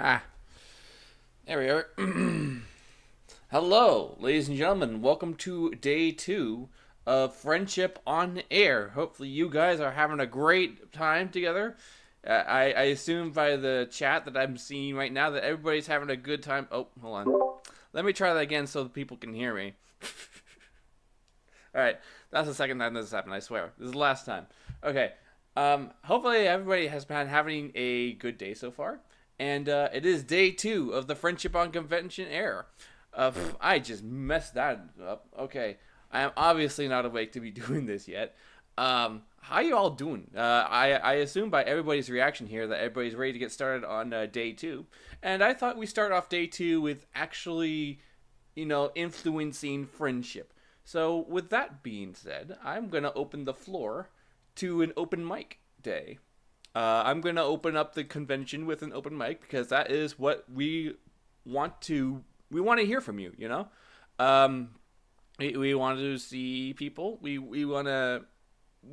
Ah, there we are. Hello, ladies and gentlemen. Welcome to day two of Friendship on Air. Hopefully, you guys are having a great time together. I assume by the chat that I'm seeing right now that everybody's having a good time. Oh, hold on. Let me try that again so the people can hear me. All right, that's the second time this has happened. I swear, this is the last time. Okay. Hopefully everybody has been having a good day so far, and it is day two of the Friendship on Convention Air. I just messed that up. Okay, I am obviously not awake to be doing this yet. How you all doing? I assume by everybody's reaction here that everybody's ready to get started on day two, and I thought we start off day two with actually, influencing friendship. So, with that being said, I'm going to open the floor to an open mic day. I'm going to open up the convention with an open mic because that is what we want to hear from you, you know? Um, we want to see people. We want to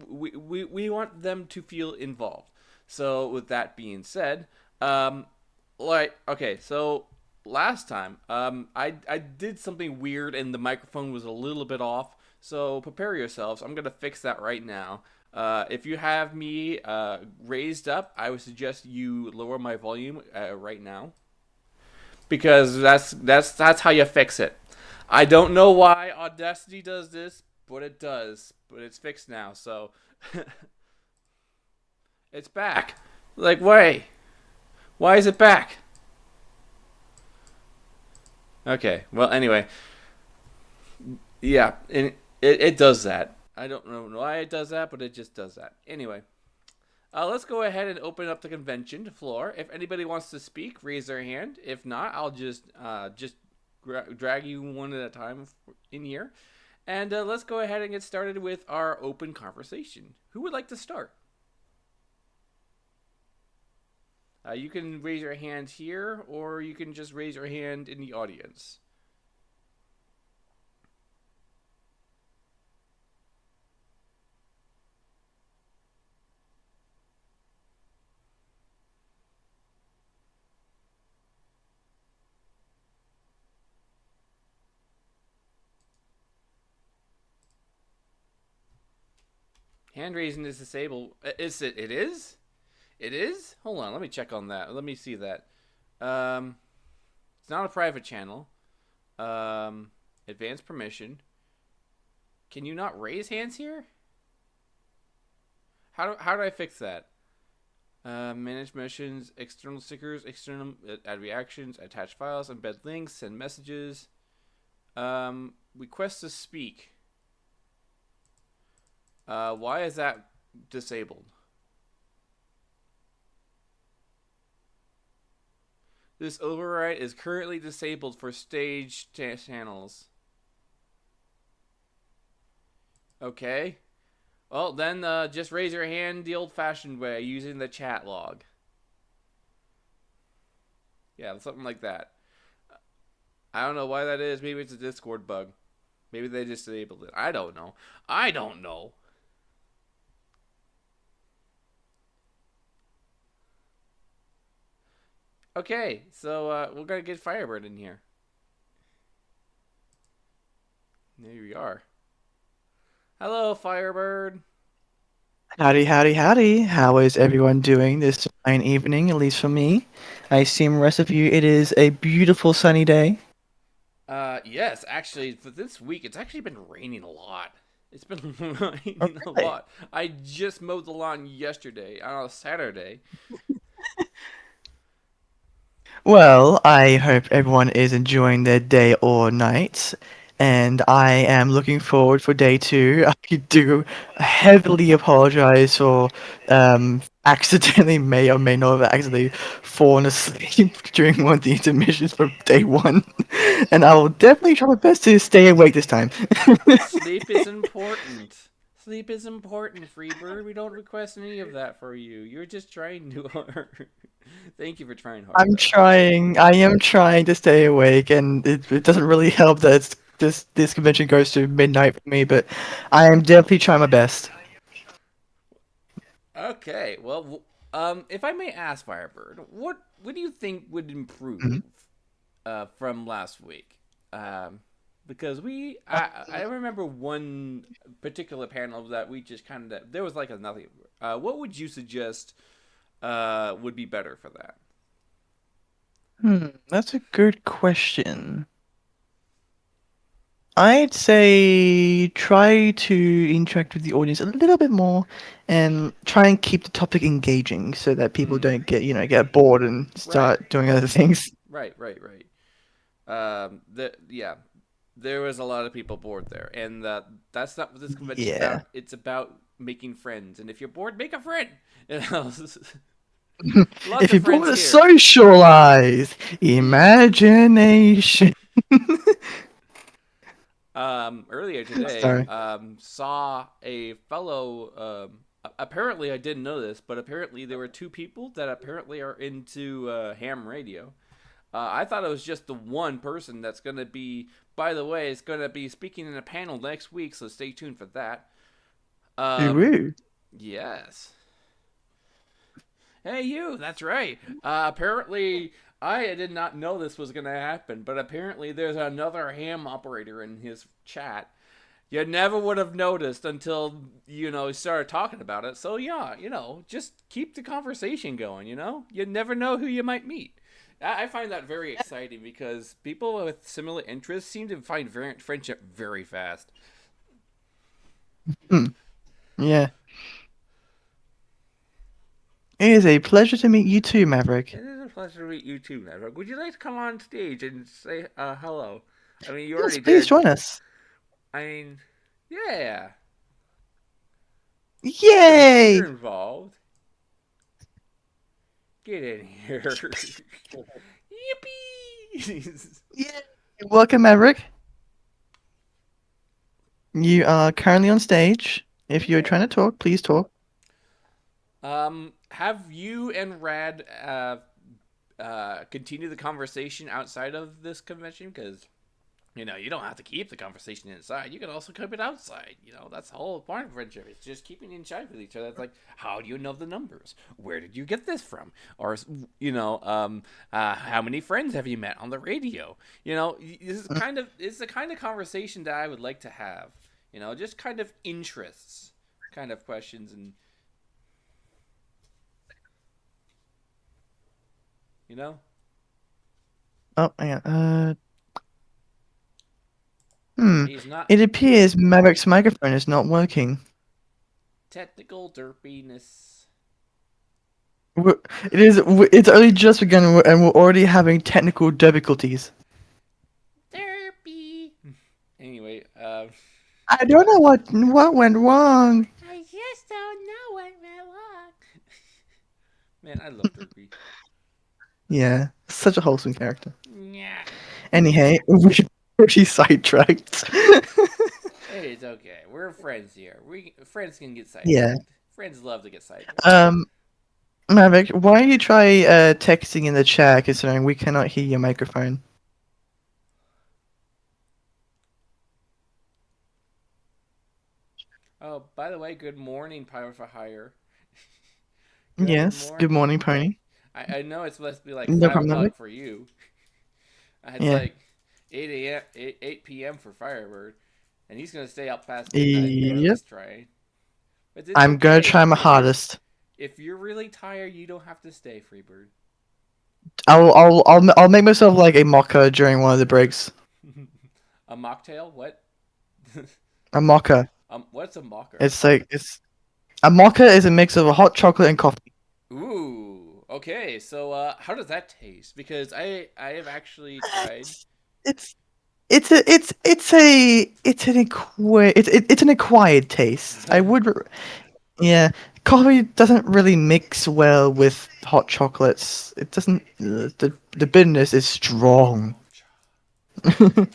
we want them to feel involved. So with that being said, okay, so last time, I did something weird and the microphone was a little bit off. So prepare yourselves. I'm gonna fix that right now. If you have me raised up, I would suggest you lower my volume right now because that's how you fix it. I don't know why Audacity does this, but it does. But it's fixed now, so it's back. Like, why is it back? Okay. Well, anyway, yeah, and it does that. I don't know why it does that, but it just does that. Anyway, let's go ahead and open up the convention floor. If anybody wants to speak, raise their hand. If not, I'll just drag you one at a time in here. And let's go ahead and get started with our open conversation. Who would like to start? You can raise your hand here, or you can just raise your hand in the audience. Hand raising is disabled. Is it? It is. It is. Hold on. Let me check on that. Let me see that. Um, it's not a private channel. Advanced permission. Can you not raise hands here? How do I fix that? Manage missions, external stickers, external add reactions, attach files, embed links, send messages. Request to speak. Why is that disabled? This override is currently disabled for stage channels. Okay. Well, then just raise your hand the old-fashioned way using the chat log. Yeah, something like that. I don't know why that is. Maybe it's a Discord bug. Maybe they just disabled it. I don't know. I don't know. Okay, so we're gonna get Firebird in here. There we are. Hello, Firebird. Howdy, howdy, howdy. How is everyone doing this fine evening, at least for me? I assume the rest of you, it is a beautiful sunny day. Yes, actually, for this week, it's actually been raining a lot. It's been Oh, raining a really? lot. I just mowed the lawn yesterday on a Saturday. Well, I hope everyone is enjoying their day or night, and I am looking forward for day two. I do heavily apologize for accidentally may or may not have accidentally fallen asleep during one of the intermissions from day one, and I will definitely try my best to stay awake this time. Sleep is important. Sleep is important, Freebird. We don't request any of that for you. You're just trying too hard. Thank you for trying hard, I'm though. trying. I am trying to stay awake, and it doesn't really help that this convention goes to midnight for me. But I am definitely trying my best. Okay, well, If I may ask, Firebird, what do you think would Mhm. improve from last week? Um, because I remember one particular panel that we just kind of there was like a nothing. What would you suggest would be better for that? That's a good question. I'd say try to interact with the audience a little bit more and try and keep the topic engaging so that people Mm. don't get bored and Right, start doing other things. right. Yeah, there was a lot of people bored there, and that's not what this convention's Yeah. about. It's about making friends, and if you're bored, make a friend. You know, lots If of you want friends to here. socialize, imagination. Earlier today, Sorry. saw a fellow. Apparently, I didn't know this, but apparently there were two people that apparently are into ham radio. I thought it was just the one person that's going to be. By the way, is going to be speaking in a panel next week, so stay tuned for that. Um, Ooh. yes. Hey, you. That's right. Apparently, I did not know this was going to happen, but apparently there's another ham operator in his chat. You never would have noticed until he started talking about it. So yeah, just keep the conversation going. You never know who you might meet. I find that very exciting because people with similar interests seem to find friendship very fast. Hmm. Yeah. It is a pleasure to meet you too, Maverick. It is a pleasure to meet you too, Maverick. Would you like to come on stage and say hello? I mean, you Yes, already please did. join us. I mean, yeah, you're Yay! involved. Get in here. Yippee! Yay! Welcome, Maverick. You are currently on stage. If you're trying Yeah. to talk, please talk. Have you and Rad continue the conversation outside of this convention? Because you don't have to keep the conversation inside. You can also keep it outside. That's the whole point of friendship. It's just keeping in check with each other. It's like, how do you know the numbers? Where did you get this from? Or how many friends have you met on the radio? This is the kind of conversation that I would like to have. Just kind of interests, kind of questions, and you know. Oh, hang on. Hmm. He's not It appears Maverick's microphone is not working. technical derpiness. It is. It's only just begun, and we're already having technical difficulties. Derpy. Anyway, I don't know what went wrong. I just don't know what went wrong. Man, I love Derpy. Yeah, such a wholesome character. Yeah. Anyhow, we pretty sidetracked. Hey, it's okay. We're friends here. Friends can get Yeah. sidetracked. Friends love to get sidetracked. Um, Maverick, why don't you try texting in the chat, considering we cannot hear your microphone? Oh, by the way, good morning, Power for Hire. Good Yes. Good morning. morning, Pony. I know it's supposed to be like No five problem, Maverick. o'clock for you. It's Yeah. like 8 a.m. 8 p.m. for Firebird, and he's gonna stay up past midnight. Yep. Just trying, but it's I'm gonna okay try my if you're hardest. if you're really tired. You don't have to stay, Freebird. I'll make myself like a mocha during one of the breaks. A mocktail? What? A mocha. What's a mocker? It's a mocha is a mix of a hot chocolate and coffee. Ooh. Okay. So, how does that taste? Because I have actually tried. It's it's it's an acquired taste. Yeah, coffee doesn't really mix well with hot chocolates. It doesn't. The bitterness is strong. Mocha.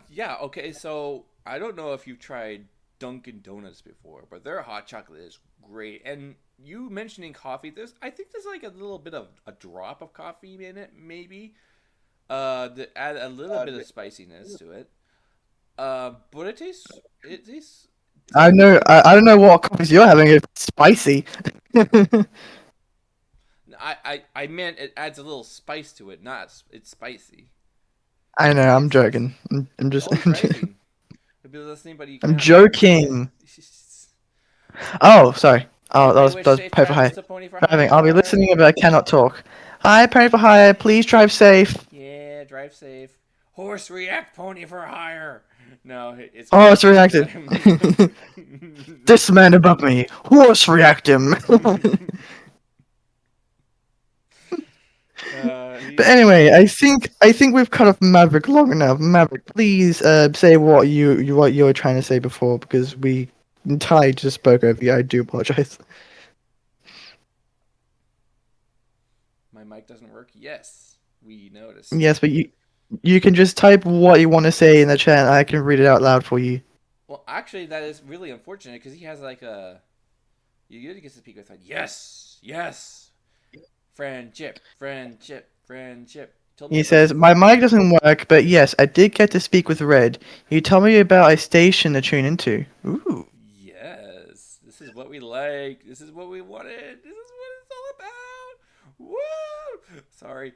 Yeah. Okay. So I don't know if you've tried Dunkin' Donuts before, but their hot chocolate is great. And you mentioning coffee, I think there's like a little bit of a drop of coffee in it, maybe. To add a little bit of spiciness to it. But it tastes I tastes know. good. I don't know what coffees you're having. It's spicy. I meant it adds a little spice to it. Not it's spicy. I know, Maybe I'm it's just joking. I'm just, always driving. You'll be listening, but you I'm cannot hear. joking. Oh, sorry. Oh, Anybody that wish was safe Pray for travels Hire. to Pony for Driving. I'll be Hire? listening, but I cannot talk. Hi, Pray for Hire. Please drive safe. Yeah, drive safe. Horse react Pony for Hire. No, it's Oh, called. it's reacted. This man above me. Horse react him. But He's anyway, I think we've cut off Maverick long enough. Maverick, please say what what you were trying to say before because we entirely just spoke over you. I do apologize. my mic doesn't work. Yes, we noticed. Yes, but you can just type what you want to say in the chat. And I can read it out loud for you. Well, actually, that is really unfortunate because he has like a. You usually get to speak with like yes, yes, friendship, friendship, friendship. Told me He about. says my mic doesn't work, but yes, I did get to speak with Red. He told me about a station to tune into. Ooh. Yes, this is what we like. This is what we wanted. This is what it's all about. Woo! Sorry,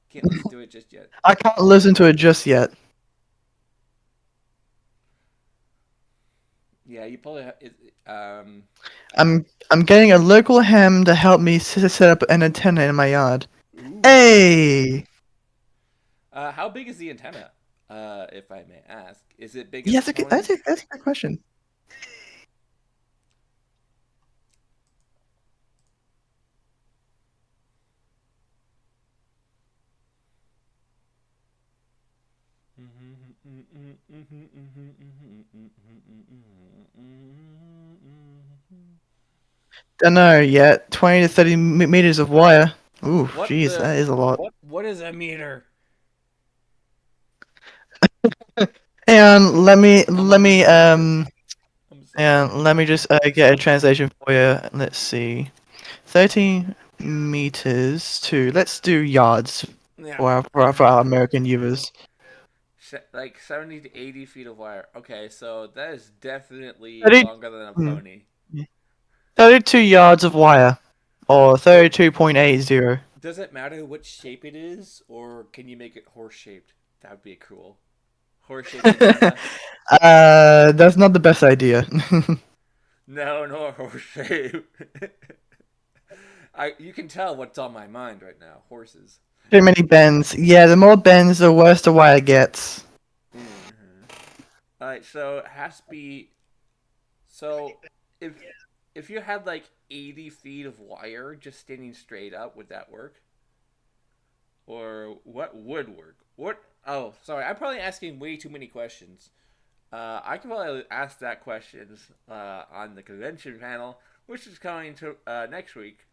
can't listen to it just yet. I can't listen to it just yet. Yeah, you probably I I'm getting a local ham to help me set up an antenna in my yard. ooh. Hey. How big is the antenna? If I may ask, is it big as Yeah, the pony? that's a good question. Don't know yet. 20 to 30 meters of wire. Ooh, What jeez, the? that is a lot. What is a meter? And I'm a meter. I'm sorry. and let me just get a translation for you. Let's see. 30 meters to let's do yards Yeah, for for our American viewers. like 70 to 80 feet of wire. Okay, so that is definitely 30, longer than a hmm, pony. 32 yards of wire, or So 32.80. does it matter what shape it is, or can you make it horse shaped? That would be cool. Horse shaped antenna. That's not the best idea. No, no horse shape. I you can tell what's on my mind right now. Horses. Too many bends. Yeah, the more bends, the worse the wire gets. Mm-hmm. All right, so it has to be. So if if you had like 80 feet of wire just standing straight up, would that work? Or what would work? What? Oh, sorry. I'm probably asking way too many questions. I can probably ask that questions on the convention panel, which is coming to next week.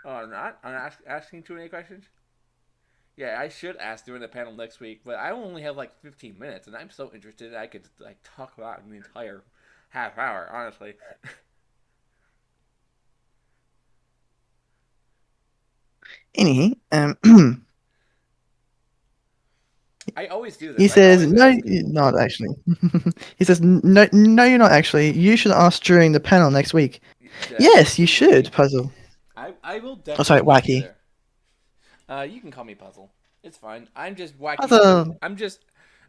Oh, I'm not. Asking too many questions. Yeah, I should ask during the panel next week, but I only have like 15 minutes, and I'm so interested I could like talk about an entire half hour. Honestly, Anyway, I always do he this. I says, always no, ask. you're not actually. He says, no, no, you're not actually. You should ask during the panel next week. Yes, you should, Definitely. Puzzle. I will Oh, sorry, definitely be Wacky. there. You can call me Puzzle. It's fine. I'm just wacky. Puzzle.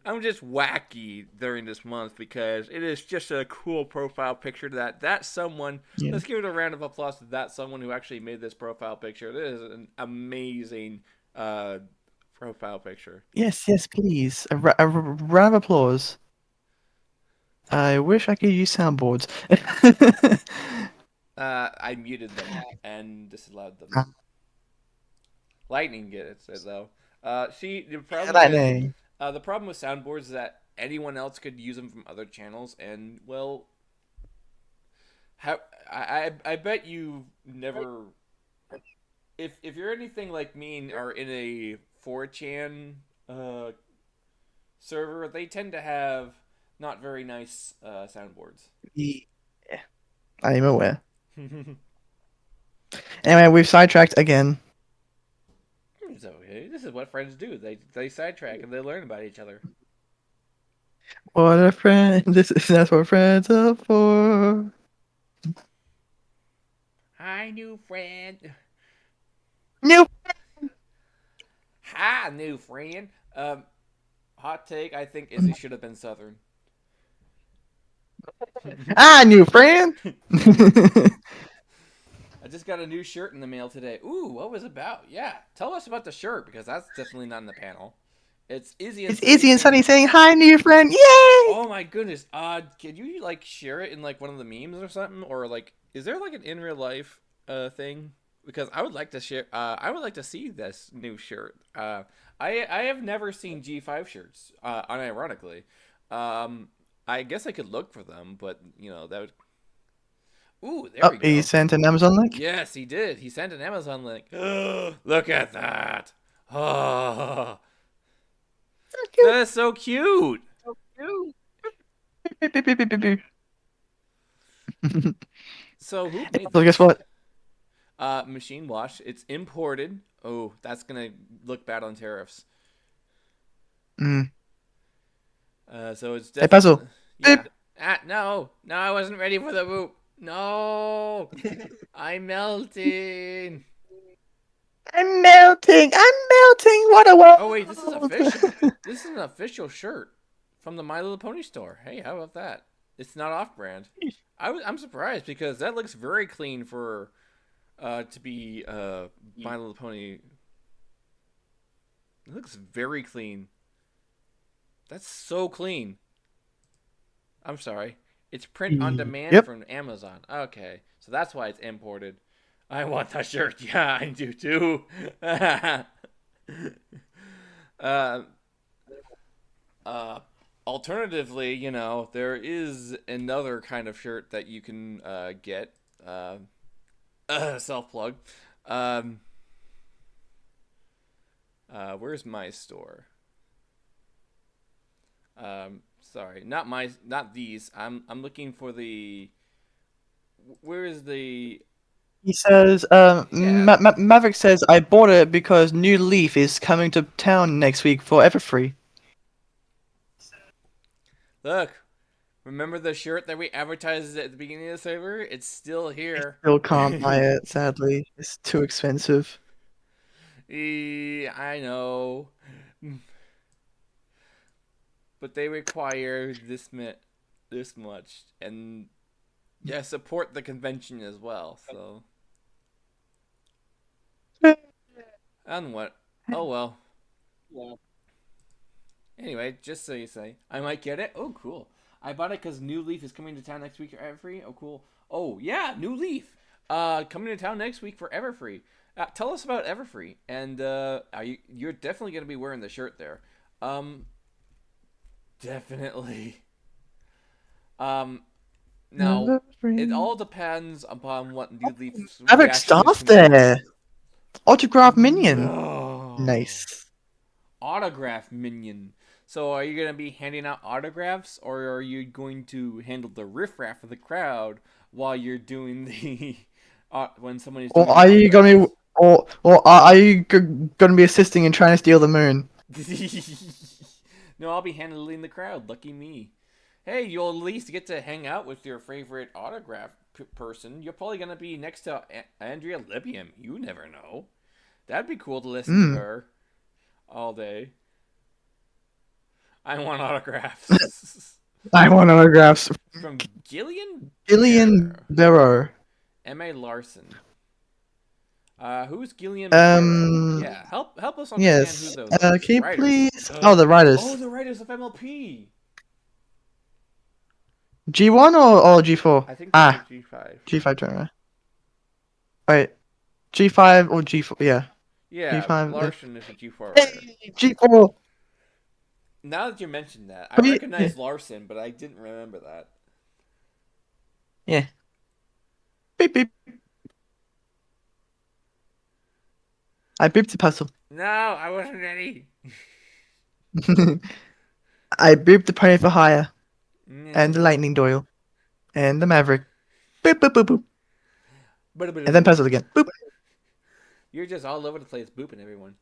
I'm just wacky during this month because it is just a cool profile picture that someone. Yeah. Let's give it a round of applause to that someone who actually made this profile picture. This is an amazing uh, profile picture. Yes, yes, please. A round of applause. I wish I could use soundboards. I muted them and disallowed them. Ah, Lightning gets it though. See, lightning. the problem with soundboards is that anyone else could use them from other channels, and well, how I bet you never. If you're anything like me and are in a 4chan uh, server, they tend to have not very nice soundboards. Yeah, I am aware. Anyway, we've sidetracked again. It's okay. This is what friends do. They sidetrack and they learn about each other. What a friend. That's what friends are for. Hi, new friend. New Hi, new friend. Hot take. I think Izzy should have been Southern. new friend. I just got a new shirt in the mail today. Ooh, what was it about? Yeah, tell us about the shirt because that's definitely not in the panel. It's Izzy and It's Sunny Izzy and Sunny saying, saying hi, new friend. Yay! "Oh my goodness, can you like share it in like one of the memes or something, or like is there like an in real life thing? Because I would like to share. I would like to see this new shirt. I have never seen G5 shirts. Unironically, I guess I could look for them, but you know that would. Ooh, there Oh, we he go. sent an Amazon link. Yes, he did. He sent an Amazon link. Look at that. Oh, So that is so cute. cute. Beep, beep, beep, beep, beep, beep. So who made So guess this? what? Machine wash. It's imported. Oh, that's gonna look bad on tariffs. Mm. So it's Hey, Puzzle. definitely yeah. Beep. No, no, I wasn't ready for the whoop. No, I'm melting. I'm melting. I'm melting. What a Oh wait, this is world. official. This is an official shirt from the My Little Pony store. Hey, how about that? It's not off-brand. I'm surprised because that looks very clean for to be My Little Pony. It looks very clean. That's so clean. I'm sorry. It's print on demand Yep. from Amazon. Okay, so that's why it's imported. I want that shirt. Yeah, I do too. uh, uh, Alternatively, you know, there is another kind of shirt that you can get. Self plug. Um, where's my store? Sorry, not these. I'm looking for the. Where is the? He says, Yeah, Maverick says, I bought it because New Leaf is coming to town next week for Everfree. look. Remember the shirt that we advertised at the beginning of the server? It's still I here. still can't buy it, sadly. It's too expensive. I know, but they require this much, and yeah, support the convention as well. So, and what? Oh well. Anyway, just so you say, I might get it. Oh, cool. I bought it because New Leaf is coming to town next week for Everfree. Oh, cool. Oh, yeah, New Leaf. Coming to town next week for Everfree. Tell us about Everfree, and you're definitely gonna be wearing the shirt there. Um, definitely. Um, now it Everfree. all depends upon what New Leaf's Maverick reaction is staff gonna be. there. Autograph minion. No. Nice. Autograph minion. So are you going to be handing out autographs or are you going to handle the riffraff of the crowd while you're doing the when someone is Or doing the are you gonna be, autographs? or are you gonna be assisting in trying to steal the moon? No, I'll be handling the crowd. Lucky me. Hey, you'll at least get to hang out with your favorite autograph person. You're probably going to be next to Andrea Libium. You never know. That'd be cool to listen to Hmm. her all day. I want autographs. I want autographs. From Gillian Gillian Barrow. Barrow. M.A. Larson. Who's Gillian Barrow? Um. Yeah, help us understand who Yes. those are. Can you Writers. please? Oh, the Oh, writers. the writers of MLP. G1 or G4? I think those are Ah, G5. G5 turn. Wait, G5 or G4? Yeah, Yeah, G5. Larson is a G4 writer. Hey, G4. Now that you mentioned that, I Please. Yeah. recognize Larson, but I didn't remember that. Yeah. Beep beep. I beeped the puzzle. No, I wasn't ready. I beeped the pony for hire and the No. lightning doyle and the maverick. Boop boop boop boop. And then puzzle again. Boop. You're just all over the place booping everyone.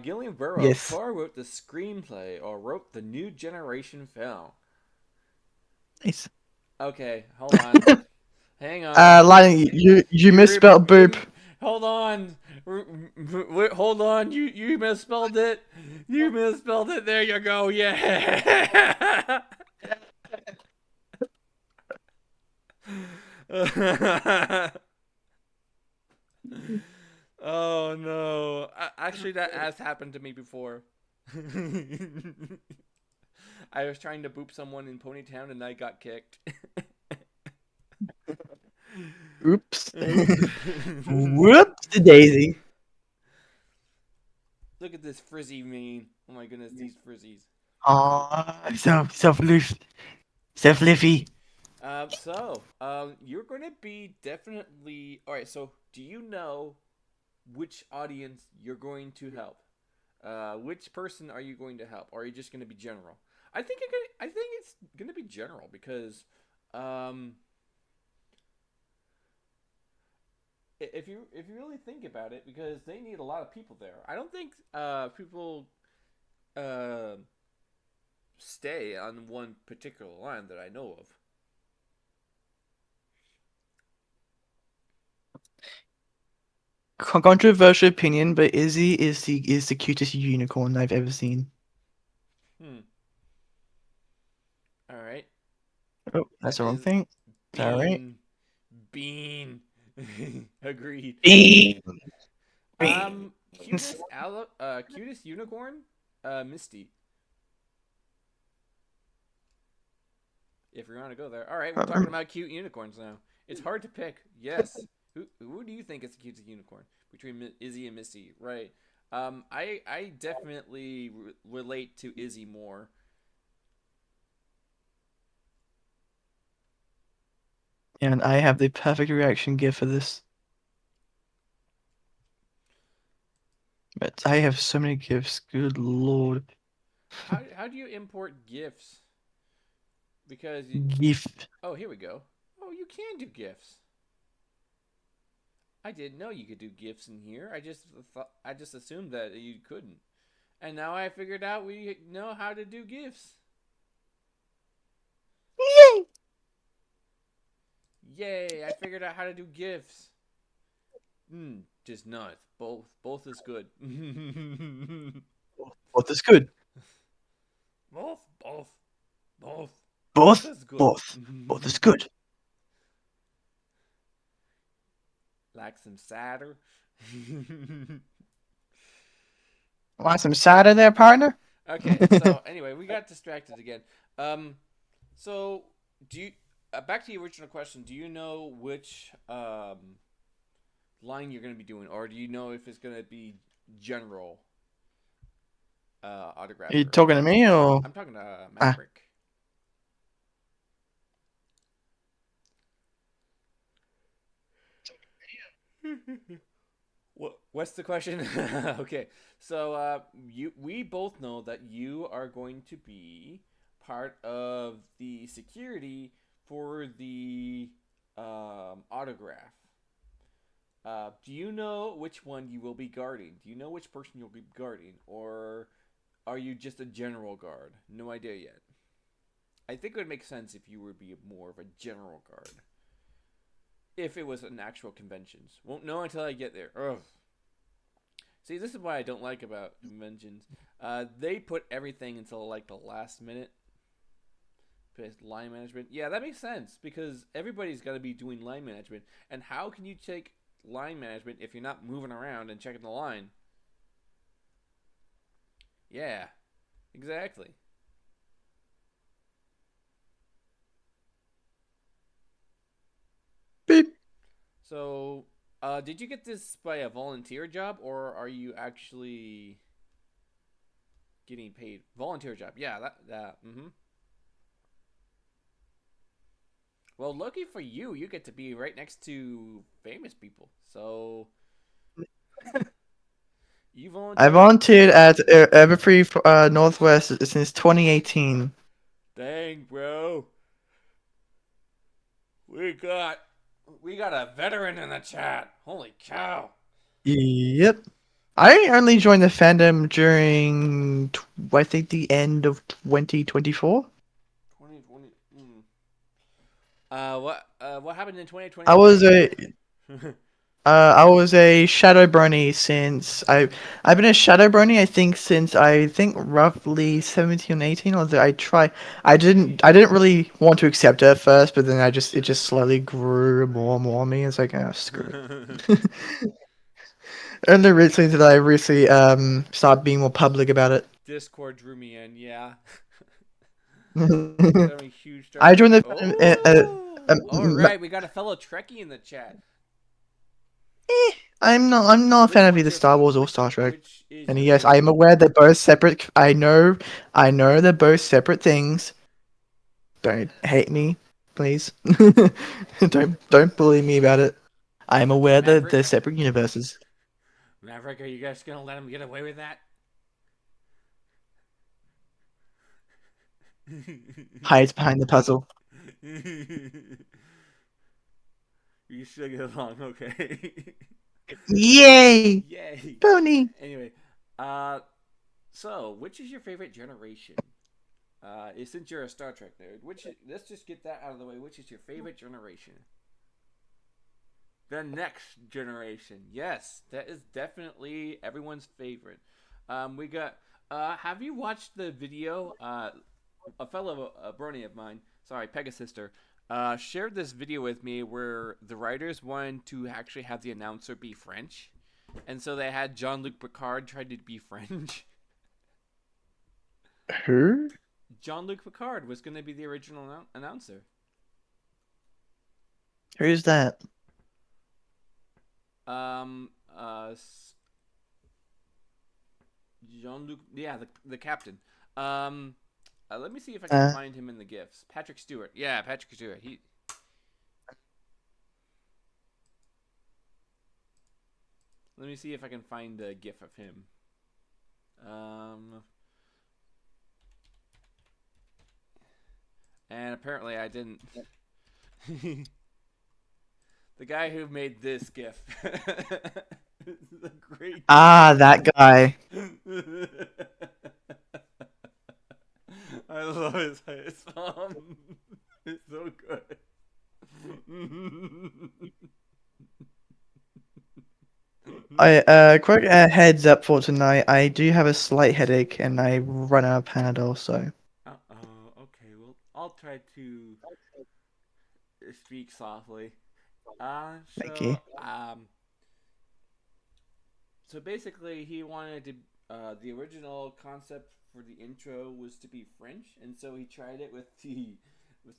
Gillian Burrow Yes. co-wrote the screenplay or wrote the new generation film. Nice. Okay, hold on. Hang on. Lightning, you misspelled boop. You hold on. Hold on. You misspelled it. You misspelled it. There you go. Yeah. Oh no. Actually, that has happened to me before. I was trying to boop someone in Ponytown and I got kicked. Oops. Whoops, the daisy. Look at this frizzy mane. Oh my goodness, these frizzies. Aw, so loose, so fluffy. You're going to be definitely. Alright, so do you know which audience you're going to help? Which person are you going to help? Or are you just going to be general? I think it's going to be general because um, if you really think about it, because they need a lot of people there. I don't think people uh, stay on one particular line that I know of. Controversial opinion, but Izzy is the cutest unicorn I've ever seen. Hmm. All right. Oh, that's That the wrong is thing. All right. Bean. Bean. Agreed. Bean. Bean. Cutest unicorn? Misty. If you want to go there. All right, we're talking about cute unicorns now. It's hard to pick. Yes. Who do you think is the cutest unicorn between Izzy and Misty? Right. I definitely relate to Izzy more. And I have the perfect reaction gift for this. But I have so many gifts. Good lord. How do you import gifs? Because Gift. oh, here we go. Oh, you can do gifs. I didn't know you could do gifs in here. I just assumed that you couldn't. And now I figured out we know how to do gifs. Yay! Yay, I figured out how to do gifs. Just not. Both is good. Both is good. Both. Both. Both Both. is good. Both. Both is good. Like some cider. Want some cider there, partner? Okay, so anyway, we got distracted again. Um, so do you back to the original question? Do you know which line you're going to be doing, or do you know if it's going to be general You autographer? talking to me or? I'm talking to Ah, Maverick. What's the question? Okay, so we both know that you are going to be part of the security for the autograph. Do you know which one you will be guarding? Do you know which person you'll be guarding, or are you just a general guard? No idea yet. I think it would make sense if you would be more of a general guard. If it was an actual conventions, won't know until I get there. Ugh. See, this is what I don't like about conventions. They put everything until like the last minute. Line management. Yeah, that makes sense because everybody's got to be doing line management. And how can you take line management if you're not moving around and checking the line? Yeah, exactly. beep. So, did you get this by a volunteer job or are you actually getting paid? Volunteer job. Yeah, that. Mm-hmm. Well, lucky for you, you get to be right next to famous people. So you I volunteered. volunteered at Everfree Northwest since 2018. Dang, bro. We got we got a veteran in the chat. Holy cow. Yep. I only joined the fandom during, I think, the end of 2024. 2020. What? What happened in I was 2023? a I was a Shadow Brony since I've been a Shadow Brony I think roughly 17 or 18. Although I didn't really want to accept it at first, but then it just slowly grew more and more on me. It's like, oh, screw it. And then recently that I recently started being more public about it. Discord drew me in. Yeah. I Got a huge Star Trek. joined the Oh, all um, right. We got a fellow Trekkie in the chat. I'm not a fan Which of one's either your Star Wars or which Star Trek. which is And your yes, I am favorite? aware they're both separate. I know they're both separate things. Don't hate me, please. Don't bully me about it. I am aware that they're Maverick. separate universes. Maverick, are you guys gonna let him get away with that? Hides behind the puzzle. You should get along, okay? Yay! Yay! Pony! Anyway, so which is your favorite generation? Since you're a Star Trek nerd, let's just get that out of the way. Which is your favorite generation? The next generation. Yes, that is definitely everyone's favorite. We got. Have you watched the video? A fellow brony of mine, sorry, Pegasister, shared this video with me where the writers wanted to actually have the announcer be French, and so they had Jean-Luc Picard try to be French. Who? Jean-Luc Picard was going to be the original announcer. Who's that? Um, uh, Jean-Luc, yeah, the captain. Um, Let me see if I can Uh, find him in the gifs. Patrick Stewart. Yeah, Patrick Stewart. He. Let me see if I can find a gif of him. Um, and apparently I didn't. The guy who made this gif. It's a great ah, that guy. gif. I love his face. It's so good. I quick heads up for tonight. I do have a slight headache and I run out of Panadol, so Okay, well, I'll try to speak softly. thank you. So basically, he wanted to. The original concept for the intro was to be French, and so he tried it with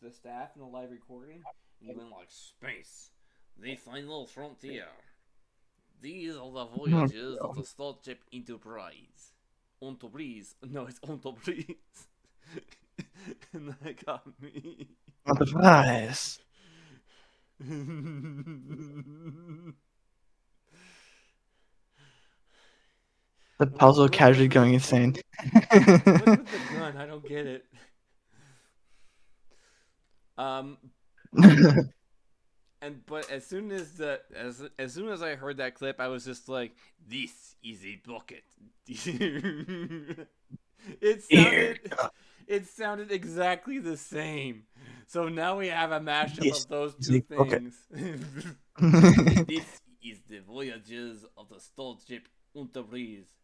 the staff in the live recording, and he went like space, the final frontier. These are the Oh, voyages of the Starship Enterprise. Enterprise, no, it's Enterprise, and that got me. not the flies. The puzzle What's casually with going insane. the gun? I don't get it. Um, but as soon as I heard that clip, I was just like, "This is a bucket." it Here, sounded it sounded exactly the same. So now we have a mashup this of those is two a pocket. things. This is the voyages of the Starship Enterprise.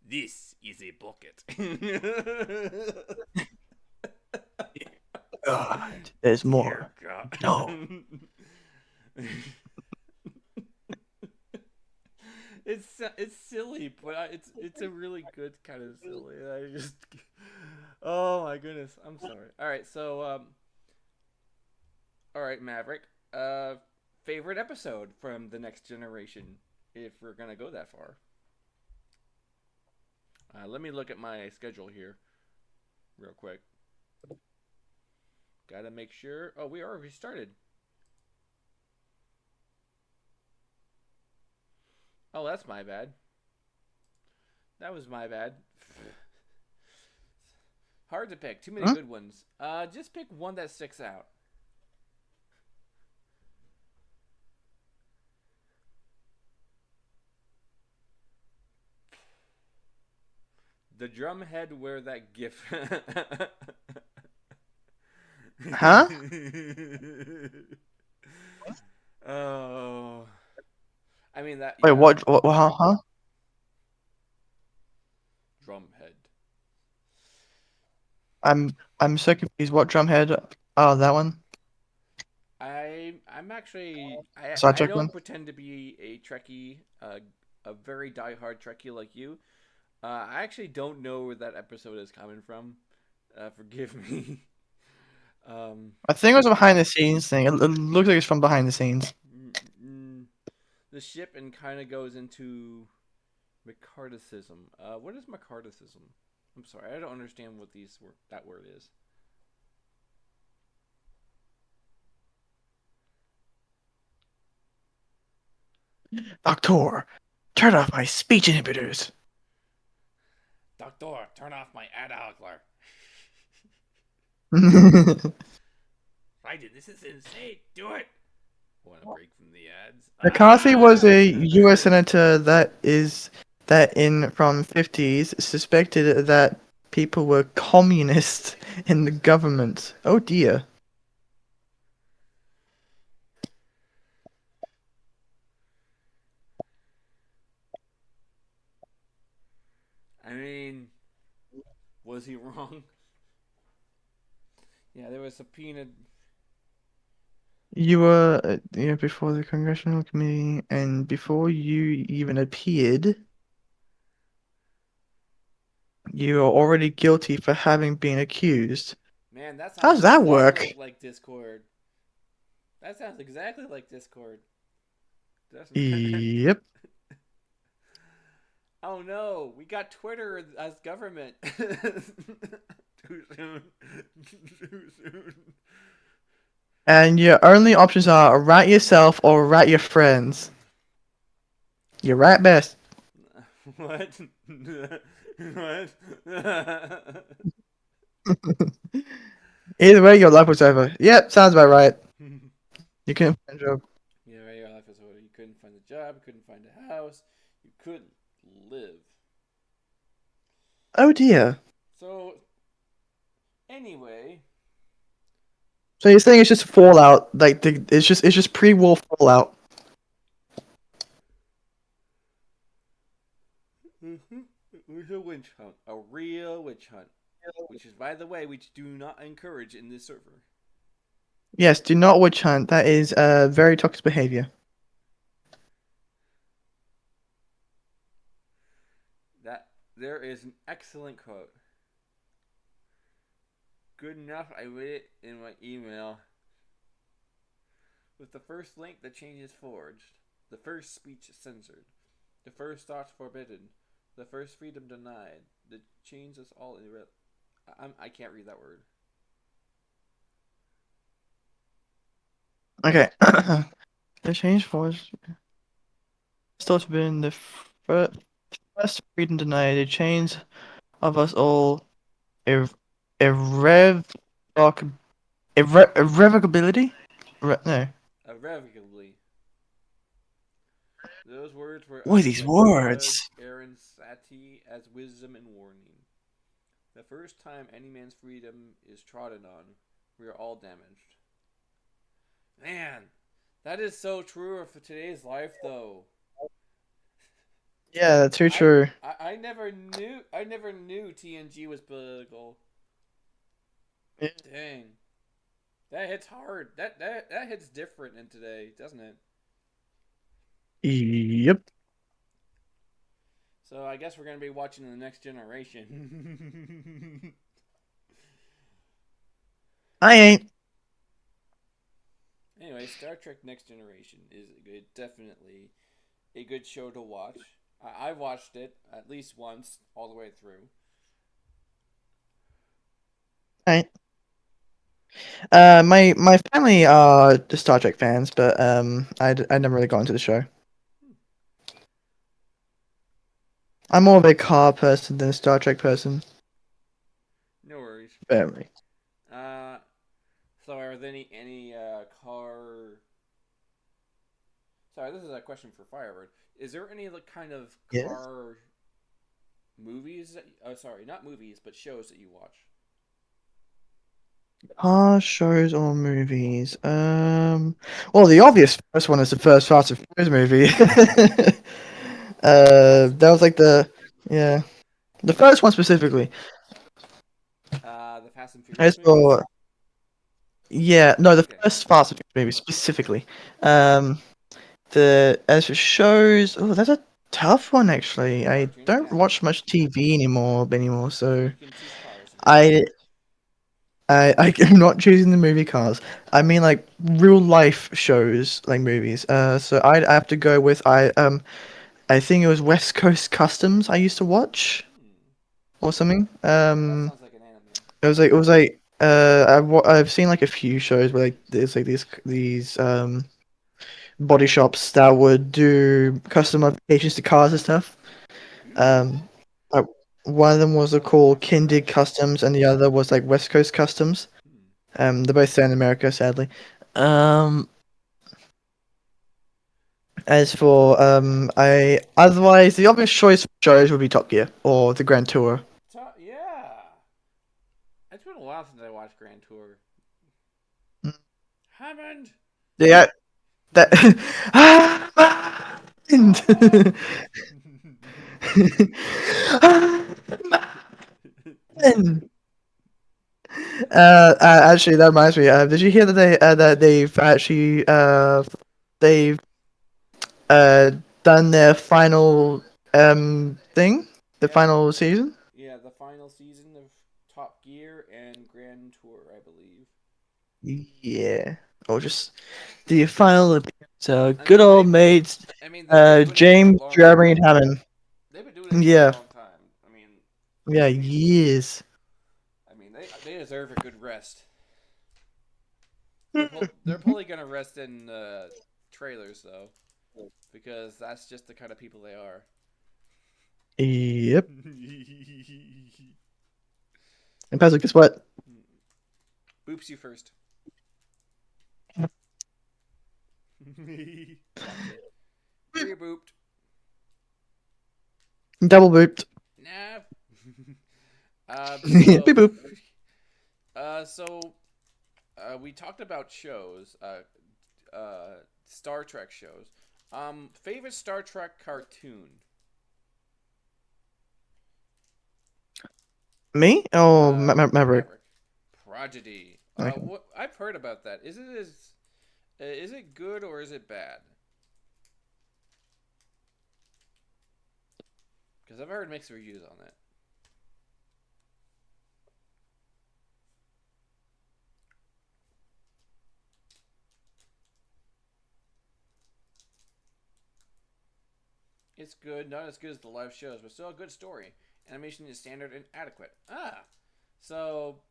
This is a bucket. God, there's Dear more. God. No. It's silly, but it's a really good kind of silly. I just oh my goodness, I'm sorry. All right, Maverick. Favorite episode from the Next Generation, if we're gonna go that far. Let me look at my schedule here, real quick. Gotta make sure. Oh, we already started. Oh, that's my bad. That was my bad. Hard to pick. Too many Huh? good ones. Just pick one that sticks out. The drumhead where that gif. Huh? Oh, I mean that. Wait, Yeah, what huh? drumhead. I'm so confused. What drumhead? Oh, that one. I'm actually Star I Trek don't one. pretend to be a Trekkie, a very diehard Trekkie like you. I actually don't know where that episode is coming from. Forgive me. um, I think it was a behind the scenes thing. It looks like it's from behind the scenes. mm, mm, the ship and kind of goes into McCarticism. What is McCarticism? I'm sorry, I don't understand what that word is. Doctor, turn off my speech inhibitors. Doctor, turn off my ad hockler. Right, this is insane. Do it. I want to break from the ads. McCarthy was Ah! a U.S. senator that in from 50s suspected that people were communists in the government. Oh dear. I mean, was he wrong? Yeah, there was subpoenaed. You were before the congressional committee and before you even appeared, you are already guilty for having been accused. Man, that How sounds does that exactly work? like Discord. That sounds exactly like Discord, doesn't it? Yep. Oh no, we got Twitter as government. Too soon. Too soon. And your only options are rat yourself or rat your friends. You rat best. What? What? Either way, your life was over. Yep, sounds about right. You couldn't find a job. Yeah, right, your life is over. You couldn't find a job, you couldn't find a house, you couldn't live. Oh dear. So, anyway, So you're saying it's just Fallout, like it's just pre-war Fallout. it was a witch hunt. A real witch hunt. Which is, by the way, which do not encourage in this server. Yes, do not witch hunt. That is very toxic behavior. That there is an excellent quote. Good enough, I read it in my email. With the first link, the change is forged. The first speech censored. The first thought forbidden. The first freedom denied. The change is all in real. I can't read that word. Okay. The change was still to be in the first freedom denied. The chains of us all ir- irrevoc irrevocability. No. Irrevocably. Those words were What are uttered these by Judge words? Aaron Satie as wisdom and warning. The first time any man's freedom is trodden on, we are all damaged. Man, that is so true for today's life, though. Yeah, that's too I, true. I never knew TNG was political. Yeah. Dang, that hits hard. That hits different in today, doesn't it? Yep. So I guess we're gonna be watching the next generation. I ain't. Anyway, Star Trek Next Generation is definitely a good show to watch. I watched it at least once all the way through. I ain't. My family are the Star Trek fans, but I never really got into the show. Hmm, I'm more of a car person than a Star Trek person. no worries. Very. Uh, so are there any car? Sorry, this is a question for Firebird. Is there any like kind of Yes. car movies? Sorry, not movies, but shows that you watch. Car shows or movies? Well, the obvious first one is the first Fast and Furious movie. Fast and That was like Furious. yeah, the first one specifically. The Fast and As Furious movies. for yeah, no, the Okay. first Fast and Furious movie specifically. Um, the as for shows, oh, that's a tough one actually. I Cartoons. don't Yeah. watch much TV anymore, so You can choose cars and movies. I I am not choosing the movie cars. I mean like real life shows, like movies. So I'd have to go with I think it was West Coast Customs I used to watch Hmm. or something. That sounds like an anime. I've seen like a few shows where like there's like these body shops that would do custom modifications to cars and stuff. Ooh. Um, uh, one of them That was sounds like called monster Kindig trucks. Customs, and the other was like West Coast Customs. Hmm. They're both set in America, sadly. Um, as for I otherwise the obvious choice for shows would be Top Gear or the Grand Tour. Yeah. It's been a while since I watched Grand Tour. Mm. Hammond. Yeah, that. Hammond. Actually, that reminds me. Did you hear that they've actually they've uh done their final thing, the Yeah. final season? Yeah. The final season of Top Gear and Grand Tour, I believe. Yeah. Or just the final appearance. I Good mean, old mates, they've been doing it for a James, long Jeremy, and time. Hammond. They've been doing it for a Yeah. long time. I mean, Yeah, years. they deserve a good rest. They're probably gonna rest in trailers though, because that's just the kind of people they are. Yep. And Patrick, guess what? Boops you first. Gotcha. Pre booped. Double booped. Nah. Beep boop. So we talked about shows. Star Trek shows. Favorite Star Trek cartoon. Me? Oh, Maverick. Maverick. Prodigy. Okay. What I've heard about that. Is it good or is it bad? Because I've heard mixed reviews on that. It's good, not as good as the live shows, but still a good story. Animation is standard and adequate. So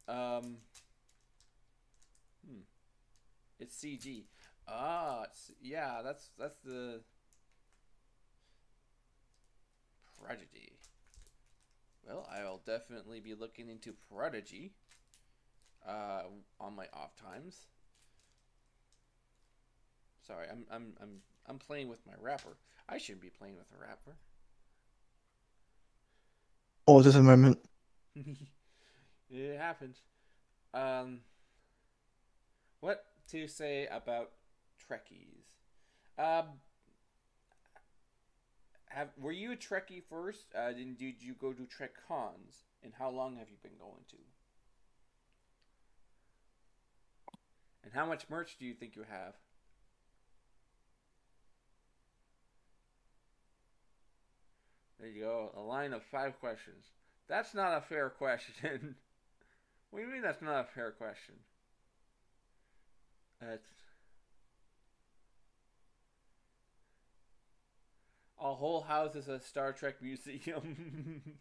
um, hmm, it's CG. Yeah, that's the Prodigy. Well, I'll definitely be looking into Prodigy on my off times. Sorry, I'm playing with my rapper. I shouldn't be playing with a rapper. Oh, just a moment. It happens. Um, what to say about Trekkies? Um, were you a Trekkie first? Did you go to Trek cons? And how long have you been going to? And how much merch do you think you have? There you go. A line of 5 questions. That's not a fair question. What do you mean that's not a fair question? It's a whole house is a Star Trek museum.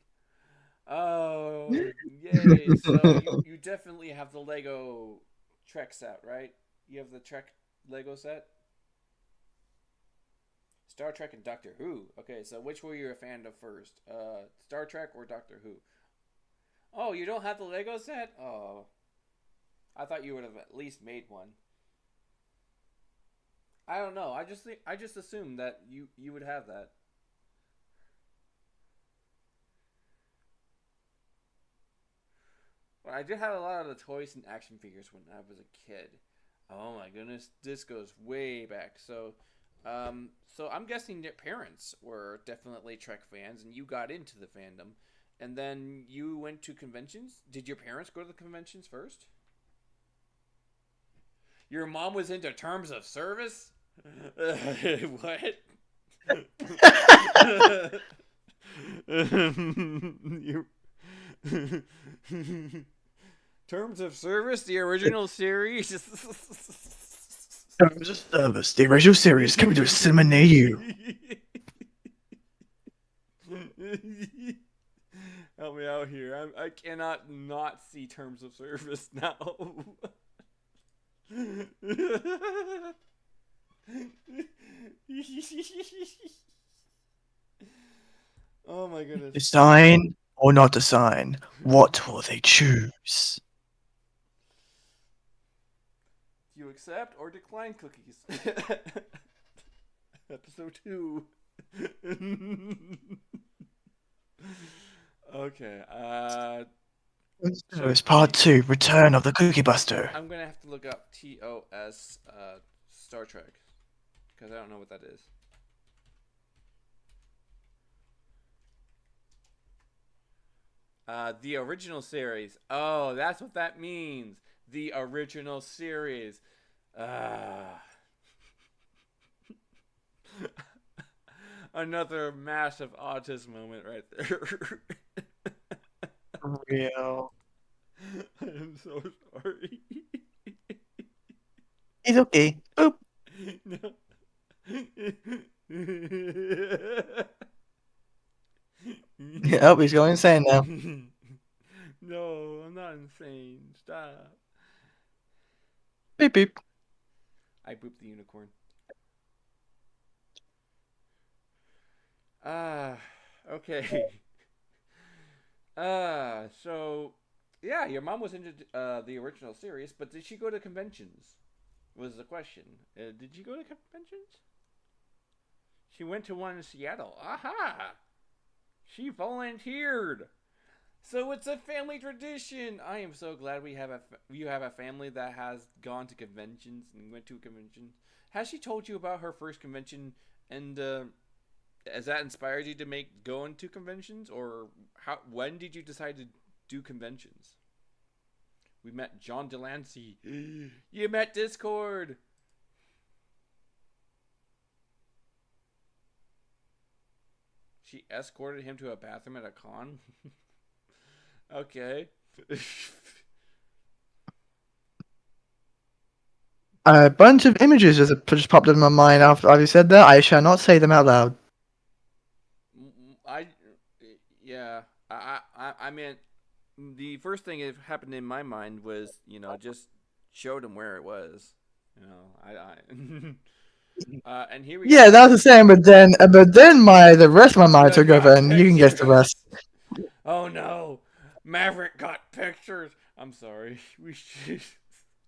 Oh, yay! So you definitely have the Lego Trek set, right? You have the Trek Lego set. Star Trek and Doctor Who. Okay, so which were you a fan of first? Star Trek or Doctor Who? Oh, you don't have the Lego set? Oh, I thought you would have at least made one. I don't know. I just assumed that you would have that. I did have a lot of the toys and action figures when I was a kid. Oh my goodness, this goes way back. So I'm guessing your parents were definitely Trek fans, and you got into the fandom, and then you went to conventions. Did your parents go to the conventions first? Your mom was into terms of service. What? you Terms of Service, the original series. Terms of service. The original series coming to a cinema near you. Help me out here. I cannot not see Terms of Service now. Oh my goodness. To sign or not to sign? What will they choose? Do you accept or decline cookies? Episode 2. Okay. So it's part 2, Return of the Cookie Buster. I'm gonna have to look up TOS Star Trek because I don't know what that is. The original series. Oh, that's what that means. The original series. Another massive autism moment right there. Real. I'm so sorry. It's okay. Boop. No. Oh, he's going insane now. No, I'm not insane. Stop. Beep beep. I booped the unicorn. Ah, okay. So yeah, your mom was into the original series, but did she go to conventions? Was the question. Did she go to conventions? She went to one in Seattle. Aha! She volunteered. So it's a family tradition. I am so glad you have a family that has gone to conventions and went to conventions. Has she told you about her first convention, and has that inspired you to make going to conventions, or when did you decide to do conventions? We met John Delancey. You met Discord. She escorted him to a bathroom at a con. Okay. A bunch of images just popped in my mind after you said that. I shall not say them out loud. I, yeah. I mean, the first thing that happened in my mind was, just showed him where it was. And here we Yeah, got that was the same. But then the rest of my mind the took over, got and you can guess the pictures. rest. Oh no, Maverick got pictures. I'm sorry. We should.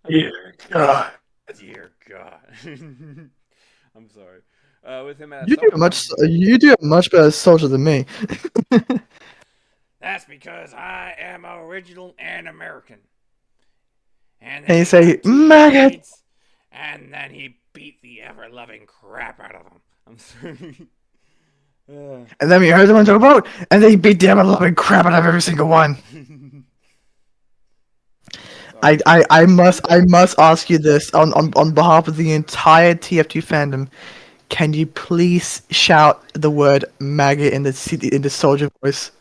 Dear God. Dear God. I'm sorry. With him at a You do summer con. a much better soldier than me. That's because I am original and American. And And then you he say, got maggot! teammates, and then he beat the ever loving crap out of them. I'm sorry. And then we heard them on the boat, and they beat the ever-loving crap out of every single one. Sorry. I must ask you this on behalf of the entire TF2 fandom. Can you please shout the word maggot in the soldier voice?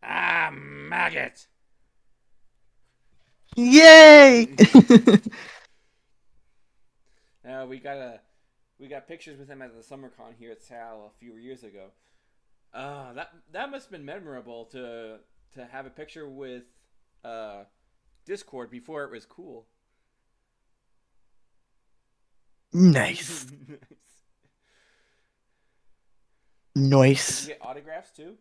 Maggot. Yay! Now we got pictures with him at the summer con here at Sal a few years ago. That must have been memorable to have a picture with Discord before it was cool. Nice. Did you Nice. get autographs too?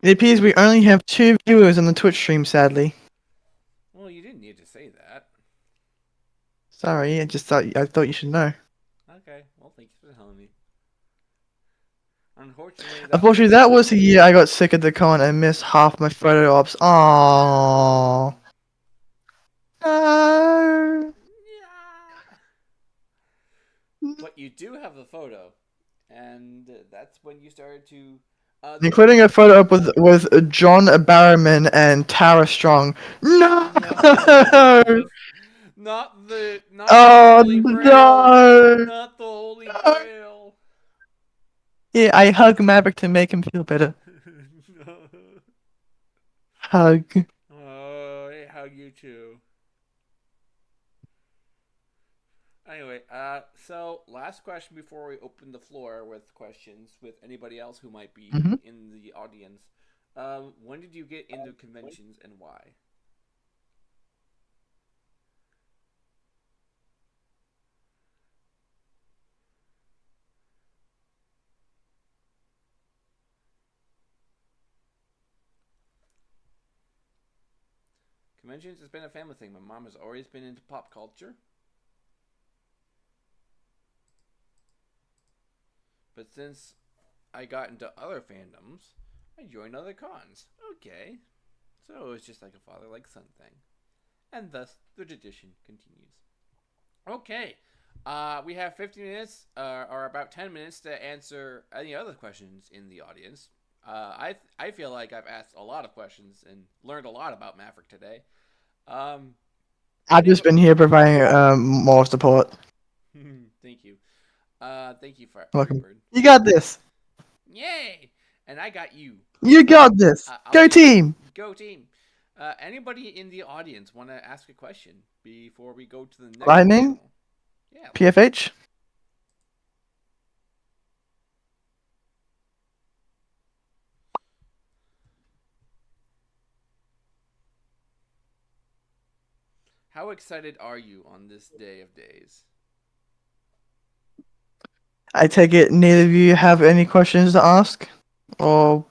It appears we only have 2 viewers on the Twitch stream, sadly. Well, you didn't need to say that. Sorry, I thought you should know. Okay, well, thank you for telling me. Unfortunately, that Unfortunately, was that was the year I got sick at the con and missed half my photo ops. no. Aww. No. Yeah. But you do have the photo, and that's when you started to. The only Including a photo up with John Barrowman and Tara Strong. No. no, not the Oh Holy Grail, no. not the Holy Grail. Yeah, I hug Maverick to make him feel better. No. Hug. Oh, I hug you too. Anyway, so last question before we open the floor with questions with anybody else who might be Hmm. in the audience. When did you get into conventions and why? Conventions has been a family thing. My mom has always been into pop culture, but since I got into other fandoms, I joined other cons. Okay, so it's just like a father like son thing, and thus the tradition continues. Okay. We have 50 minutes, or about 10 minutes, to answer any other questions in the audience. I feel like I've asked a lot of questions and learned a lot about Maverick today. Um, I've just anybody? been here providing more support. Thank you. Thank you, Welcome. Freebird. You got this. Yay! And I got you. You So got this. I'll Go be team. go team. Anybody in the audience want to ask a question before we go to the next Lightning. panel? Yeah, Lightning. PFH. How excited are you on this day of days? I take it neither of you have any questions to ask, or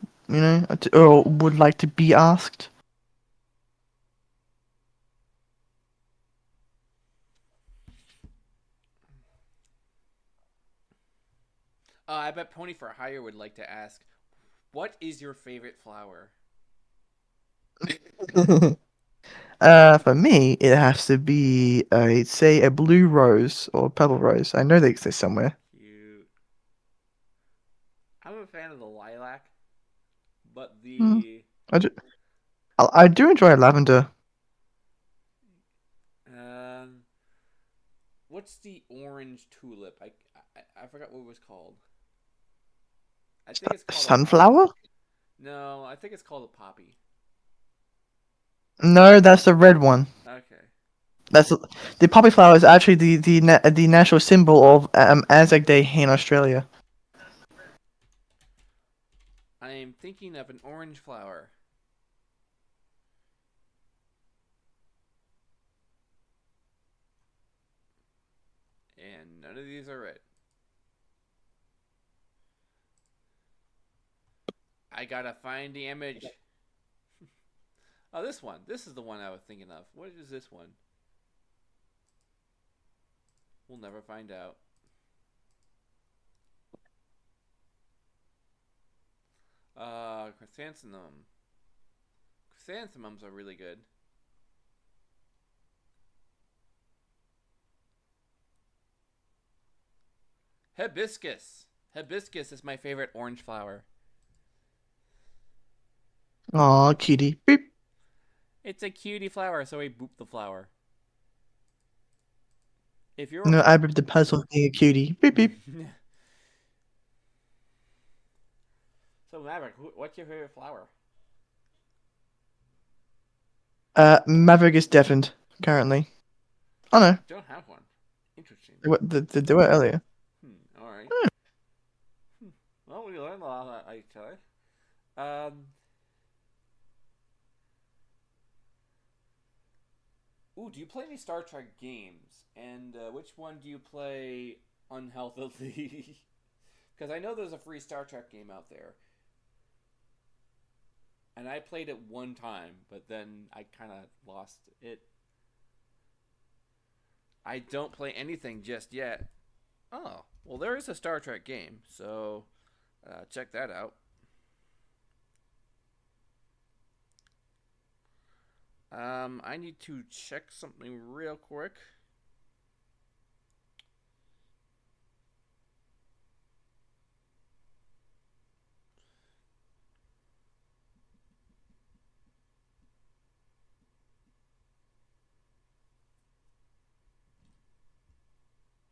or would like to be asked. I bet Pony for Hire would like to ask, what is your favorite flower? For me, it has to be, say, a blue rose or purple rose. I know they exist somewhere. Cute. I'm a fan of the lilac, but Hmm. the I do, I do enjoy lavender. um, what's the orange tulip? I forgot what it was called. I think it's called a poppy. Sunflower? No, I think it's called a poppy. No, that's the red one. Okay. That's the poppy flower is actually the national symbol of Anzac Day in Australia. I am thinking of an orange flower, and none of these are it. I gotta find the image. Oh, this one. This is the one I was thinking of. What is this one? We'll never find out. Chrysanthemum. Chrysanthemums are really good. Hibiscus. Hibiscus is my favorite orange flower. Aw, cutie. Beep. It's a cutie flower, so we boop the flower. If you're No, I ripped the puzzle of being a cutie. Beep beep. so Maverick, what's your favorite flower? Maverick is deafened currently. Oh no, Don't have one. Interesting. they were earlier. All right. Well, we learned a lot about each other. Ooh, do you play any Star Trek games? And which one do you play unhealthily? Because I know there's a free Star Trek game out there, and I played it one time, but then I kind of lost it. I don't play anything just yet. Oh, well, there is a Star Trek game, so check that out. I need to check something real quick.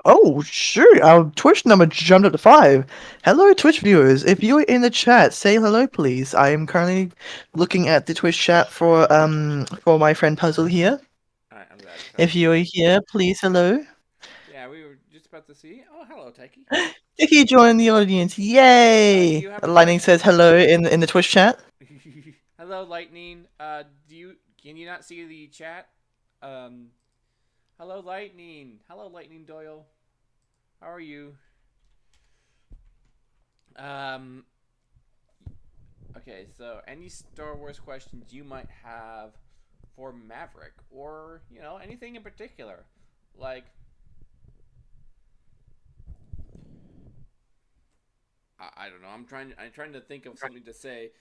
Oh, shoot, our Twitch number jumped up to 5. Hello, Twitch viewers. If you're in the chat, say hello, please. I am currently looking at the Twitch chat for my friend Puzzle here. All right, I'm glad you found If me. you're here, please hello. Yeah, we were just about to see. Oh, hello, Taiki. Tiki joined the audience. Do Yay! you have a Lightning question? says hello in the Twitch chat. Hello, Lightning. Can you not see the chat? Um, hello, Lightning. Hello, Lightning Doyle. How are you? Um, okay, so any Star Wars questions you might have for Maverick, or anything in particular, like I don't know. I'm trying to think of something to say.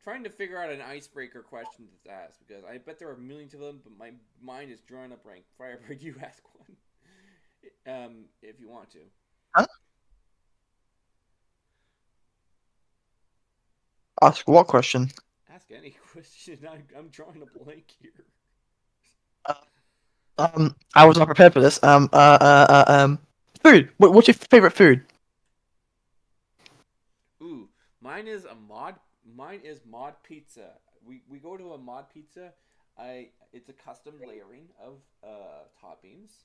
Trying to figure out an icebreaker question to ask because I bet there are millions of them, but my mind is drawing up rank. Firebird, you ask one. If you want to Huh? Ask what question? ask any question. I'm drawing a blank here. Uh, I was not prepared for this. Food. What's your favorite food? Ooh, Mine is mod pizza. We go to a mod pizza. I It's a custom layering of toppings.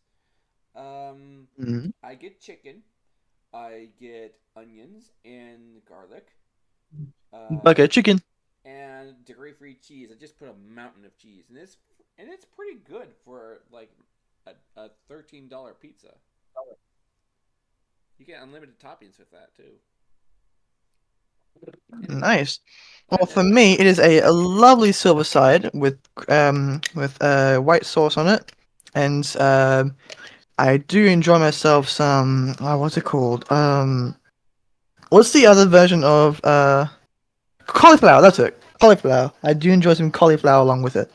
Um, Mm, I get chicken. I get onions and garlic. okay, Uh, chicken. and dairy-free cheese. I just put a mountain of cheese, and it's pretty good for like a $13 pizza. You get unlimited toppings with that too. And Nice. Well, I'm for never me, it hungry. is a lovely silver side with white sauce on it, and I do enjoy myself some. What's it called? What's the other version of cauliflower? That's it. Cauliflower. I do enjoy some cauliflower along with it.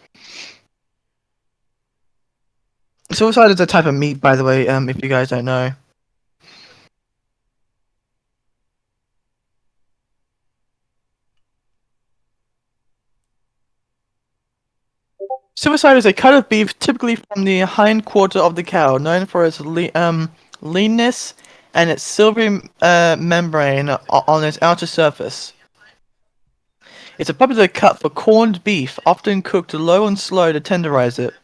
Silver side is a type of meat, by the way. If you guys don't know. Suicide is a cut of beef typically from the hind quarter of the cow, known for its leanness and its silvery membrane on its outer surface. It's a popular cut for corned beef, often cooked low and slow to tenderize it.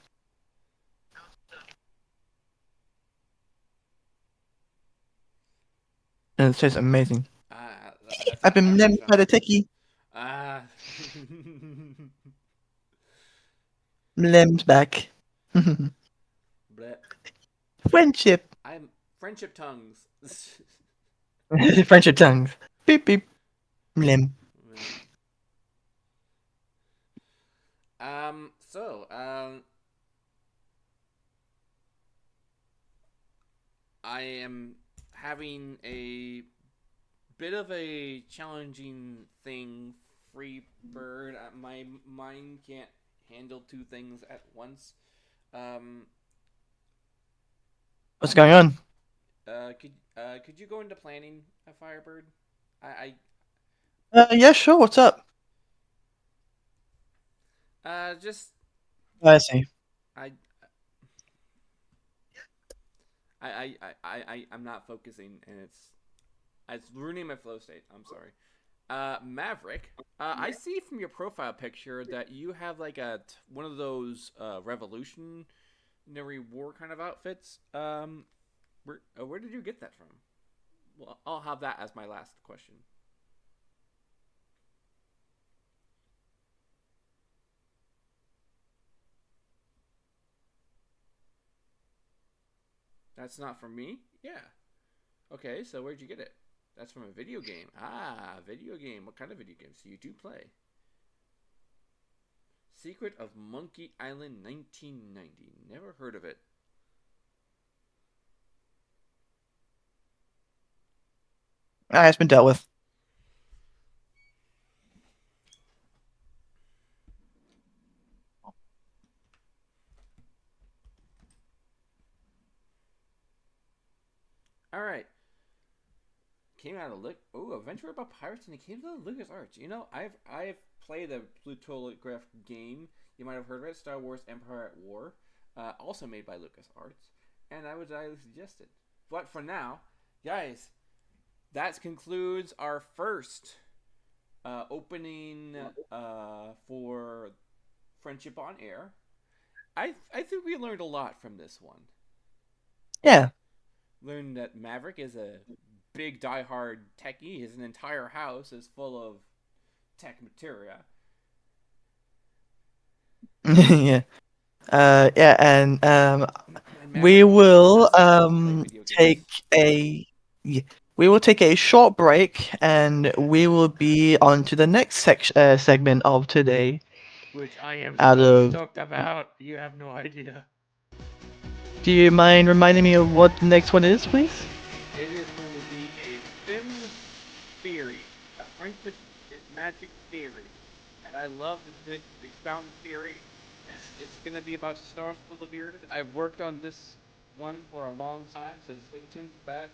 And it tastes amazing. That's I've been that named by sounds the good. techie. Ah, Lem's back. Bleh. Friendship. I'm friendship tongues. Friendship tongues. Beep beep. Lem. So I am having a bit of a challenging thing. Free bird. My mind can't handle two things at once. Um, What's going on? could you go into planning a Firebird? I Yeah, sure. What's up? just I see. I I'm not focusing, and it's ruining my flow state. I'm sorry. Maverick, I see from your profile picture that you have like one of those Revolutionary War kind of outfits. Where did you get that from? Well, I'll have that as my last question. That's not from me. Yeah. Okay, so where'd you get it? That's from a video game. Ah, video game. What kind of video games do you play? Secret of Monkey Island 1990. Never heard of it. It's been dealt with. All right. Came out of Adventure about pirates, and it came to the Lucas Arts. You know, I've played a Plutolograph game. You might have heard of it, Star Wars Empire at War, also made by Lucas Arts, and I would highly suggest it. But for now, guys, that concludes our first opening for Friendship on Air. I think we learned a lot from this one. Yeah. Learned that Maverick is a big diehard techie. His entire house is full of tech materia. Yeah. Yeah, and And we Maverick will does not just play video take games. a yeah, we will take a short break, and we will be on to the next segment of today. Which I am Out so of, stoked about. You have no idea. do you mind reminding me of what the next one is, please? It is going to be a sim theory. A friendship is magic theory. And I love this expound theory. It's going to be about Stars Full of Years. I've worked on this one for a long time, so stay tuned back.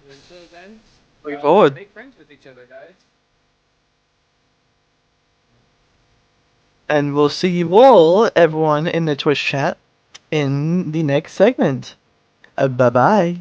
Until then, Looking forward, make friends with each other, guys. and we'll see you all, everyone, in the Twitch chat in the next segment. Bye bye.